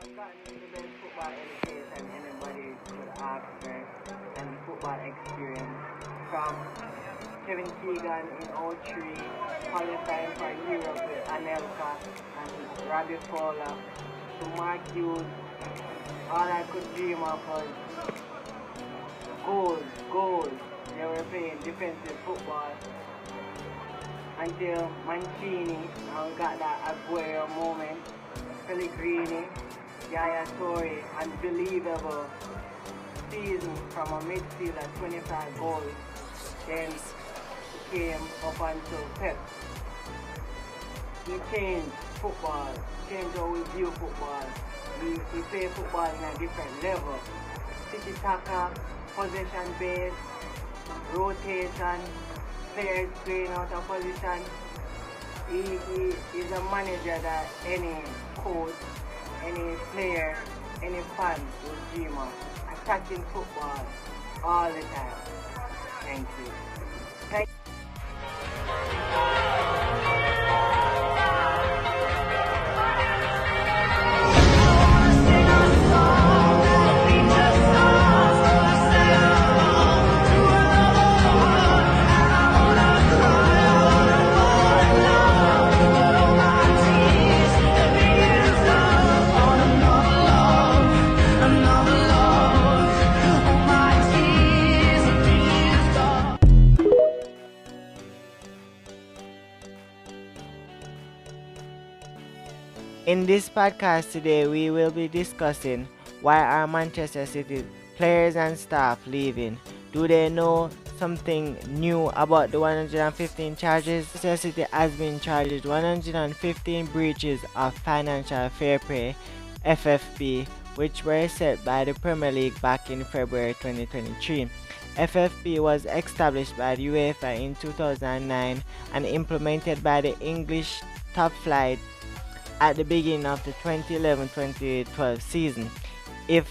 Gotten the best football education anybody could ask for and football experience from Kevin Keegan in '03, qualifying for Europe with Anelka and Robbie Fowler, to Mark Hughes. All I could dream of was goals. They were playing defensive football until Mancini got that Aguero moment. Pellegrini, Yaya Toure, unbelievable season from a midfielder, 25 goals. Then he came up until Pep. He changed football, changed how we view football. We play football in a different level. Tiki-taka, possession-based, rotation, players playing out of position. He is a manager that any coach, any player, any fan would dream of. Attacking football all the time. Thank you. In this podcast today, we will be discussing why are Manchester City players and staff leaving. Do they know something new about the 115 charges? Manchester City has been charged 115 breaches of financial fair play, FFP, which were set by the Premier League back in February 2023. FFP was established by the UEFA in 2009 and implemented by the English top flight at the beginning of the 2011-2012 season. If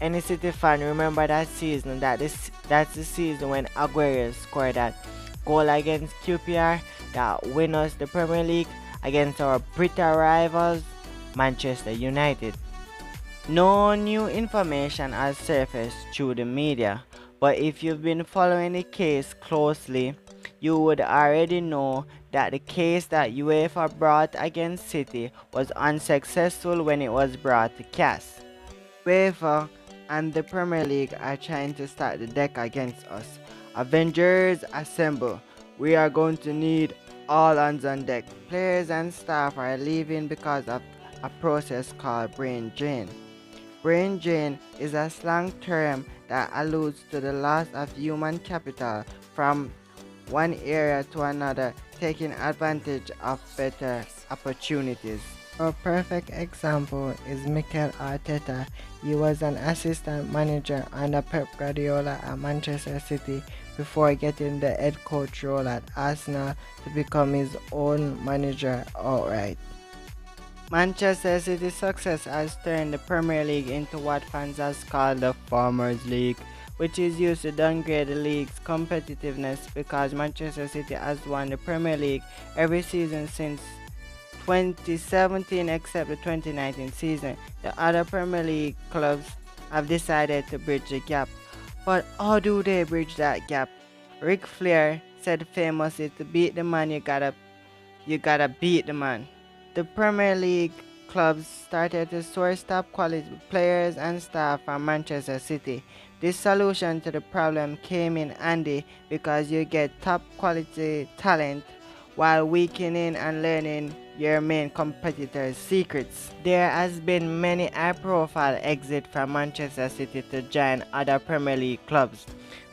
any City fan remember that season, that's the season when Aguero scored that goal against QPR that win us the Premier League against our British rivals, Manchester United. No new information has surfaced through the media, but if you've been following the case closely, you would already know that the case that UEFA brought against City was unsuccessful when it was brought to CAS. UEFA and the Premier League are trying to stack the deck against us. Avengers assemble. We are going to need all hands on deck. Players and staff are leaving because of a process called brain drain. Brain drain is a slang term that alludes to the loss of human capital from one area to another, taking advantage of better opportunities. A perfect example is Mikel Arteta. He was an assistant manager under Pep Guardiola at Manchester City before getting the head coach role at Arsenal to become his own manager outright. Manchester City's success has turned the Premier League into what fans have called the Farmers League, which is used to downgrade the league's competitiveness because Manchester City has won the Premier League every season since 2017 except the 2019 season. The other Premier League clubs have decided to bridge the gap. But how do they bridge that gap? Ric Flair said famously, to beat the man, you gotta beat the man. The Premier League clubs started to source top quality players and staff from Manchester City. This solution to the problem came in handy because you get top quality talent while weakening and learning your main competitors' secrets. There has been many high-profile exits from Manchester City to join other Premier League clubs.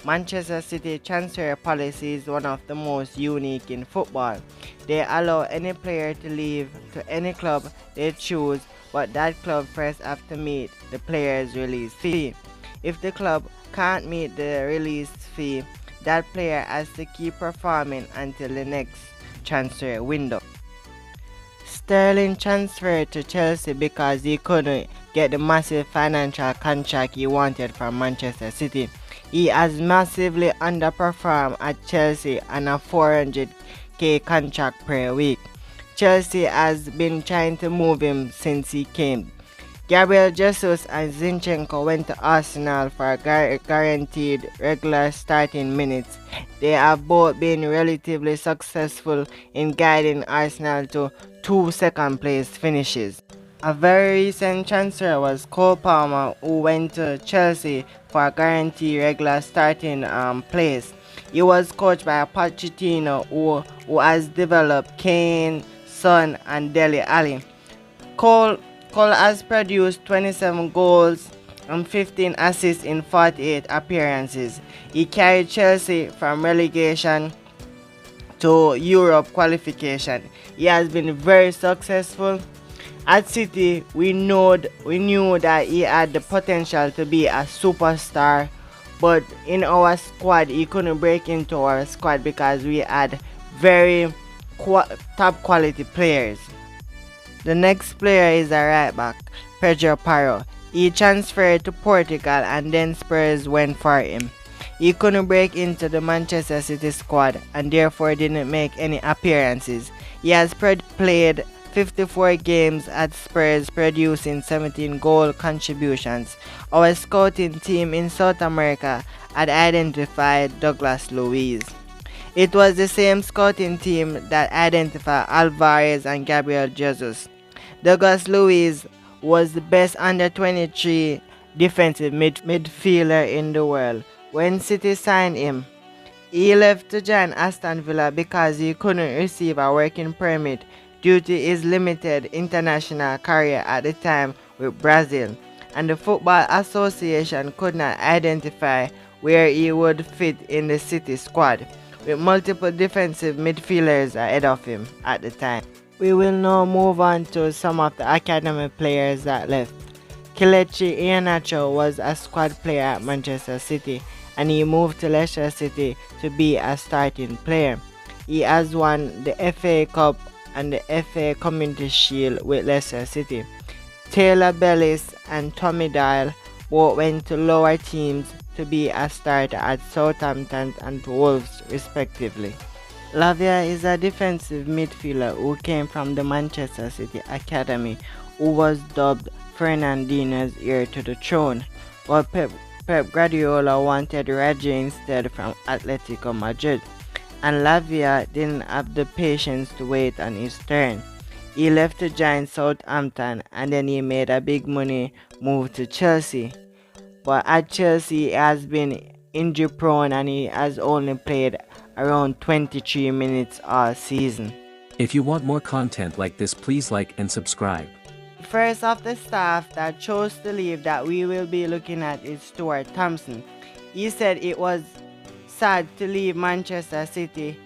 Manchester City transfer policy is one of the most unique in football. They allow any player to leave to any club they choose, but that club first have to meet the player's release fee. If the club can't meet the release fee, that player has to keep performing until the next transfer window. Sterling transferred to Chelsea because he couldn't get the massive financial contract he wanted from Manchester City. He has massively underperformed at Chelsea on a $400k contract per week. Chelsea has been trying to move him since he came. Gabriel Jesus and Zinchenko went to Arsenal for guaranteed regular starting minutes. They have both been relatively successful in guiding Arsenal to two second-place finishes. A very recent transfer was Cole Palmer, who went to Chelsea for a guaranteed regular starting place. He was coached by Pochettino, who has developed Kane, Son, and Dele Alli. Cole has produced 27 goals and 15 assists in 48 appearances. He carried Chelsea from relegation to Europe qualification. He has been very successful. At City, we knew that he had the potential to be a superstar, but in our squad, he couldn't break into our squad because we had very top quality players. The next player is a right back, Pedro Porro. He transferred to Portugal and then Spurs went for him. He couldn't break into the Manchester City squad and therefore didn't make any appearances. He has played 54 games at Spurs, producing 17 goal contributions. Our scouting team in South America had identified Douglas Luiz. It was the same scouting team that identified Alvarez and Gabriel Jesus. Douglas Luiz was the best under-23 defensive midfielder in the world. When City signed him, he left to join Aston Villa because he couldn't receive a working permit due to his limited international career at the time with Brazil, and the Football Association could not identify where he would fit in the City squad, with multiple defensive midfielders ahead of him at the time. We will now move on to some of the academy players that left. Kelechi Iheanacho was a squad player at Manchester City, and he moved to Leicester City to be a starting player. He has won the FA Cup and the FA Community Shield with Leicester City. Taylor Bellis and Tommy Doyle both went to lower teams to be a starter at Southampton and Wolves respectively. Lavia is a defensive midfielder who came from the Manchester City Academy, who was dubbed Fernandinho's heir to the throne, but Pep Guardiola wanted Raji instead from Atletico Madrid, and Lavia didn't have the patience to wait on his turn. He left to join Southampton and then he made a big money move to Chelsea. But at Chelsea he has been injury prone and he has only played around 23 minutes all season. If you want more content like this, please like and subscribe. First of the staff that chose to leave that we will be looking at is Stuart Thompson. He said it was sad to leave Manchester City.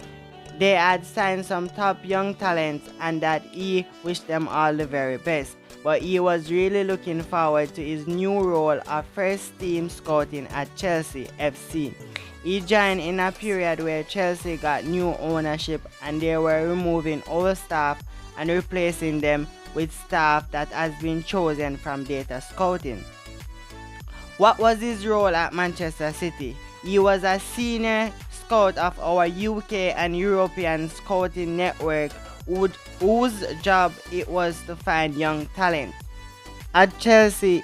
They had signed some top young talents and that he wished them all the very best. But he was really looking forward to his new role of first team scouting at Chelsea FC. He joined in a period where Chelsea got new ownership and they were removing old staff and replacing them with staff that has been chosen from data scouting. What was his role at Manchester City? He was a senior scout of our UK and European scouting network whose job it was to find young talent. At Chelsea,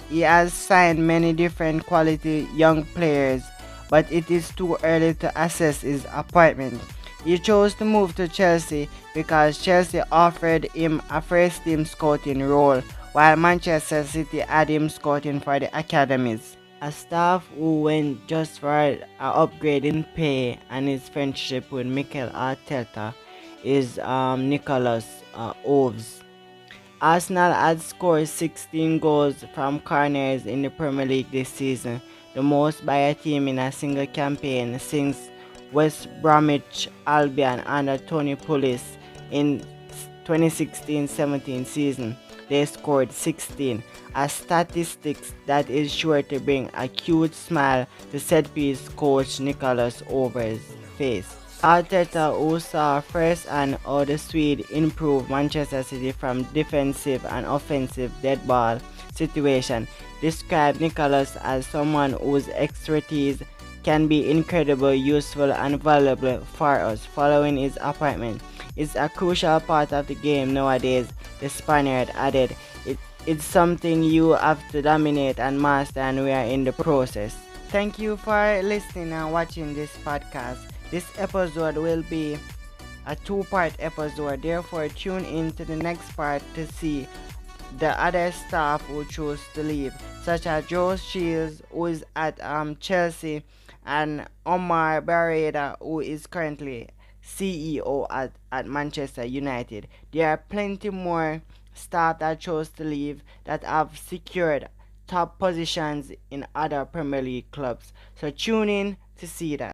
he has signed many different quality young players, but it is too early to assess his appointment. He chose to move to Chelsea because Chelsea offered him a first team scouting role, while Manchester City had him scouting for the academies. A staff who went just for an upgrade in pay and his friendship with Mikel Arteta is Nicholas Oves. Arsenal had scored 16 goals from corners in the Premier League this season, the most by a team in a single campaign since West Bromwich Albion under Tony Pulis in 2016-17 season. They scored 16, a statistics that is sure to bring a cute smile to set-piece coach Nicholas Over's face. Arteta, who saw firsthand how the Swede improved Manchester City from defensive and offensive dead ball situation, described Nicholas as someone whose expertise can be incredibly useful and valuable for us. Following his appointment, it's a crucial part of the game nowadays, the Spaniard added. It's something you have to dominate and master, and we are in the process. Thank you for listening and watching this podcast. This episode will be a two-part episode, therefore tune in to the next part to see the other staff who chose to leave, such as Joe Shields, who is at Chelsea, and Omar Barreda, who is currently CEO at Manchester United. There are plenty more staff that chose to leave that have secured top positions in other Premier League clubs. So tune in to see that.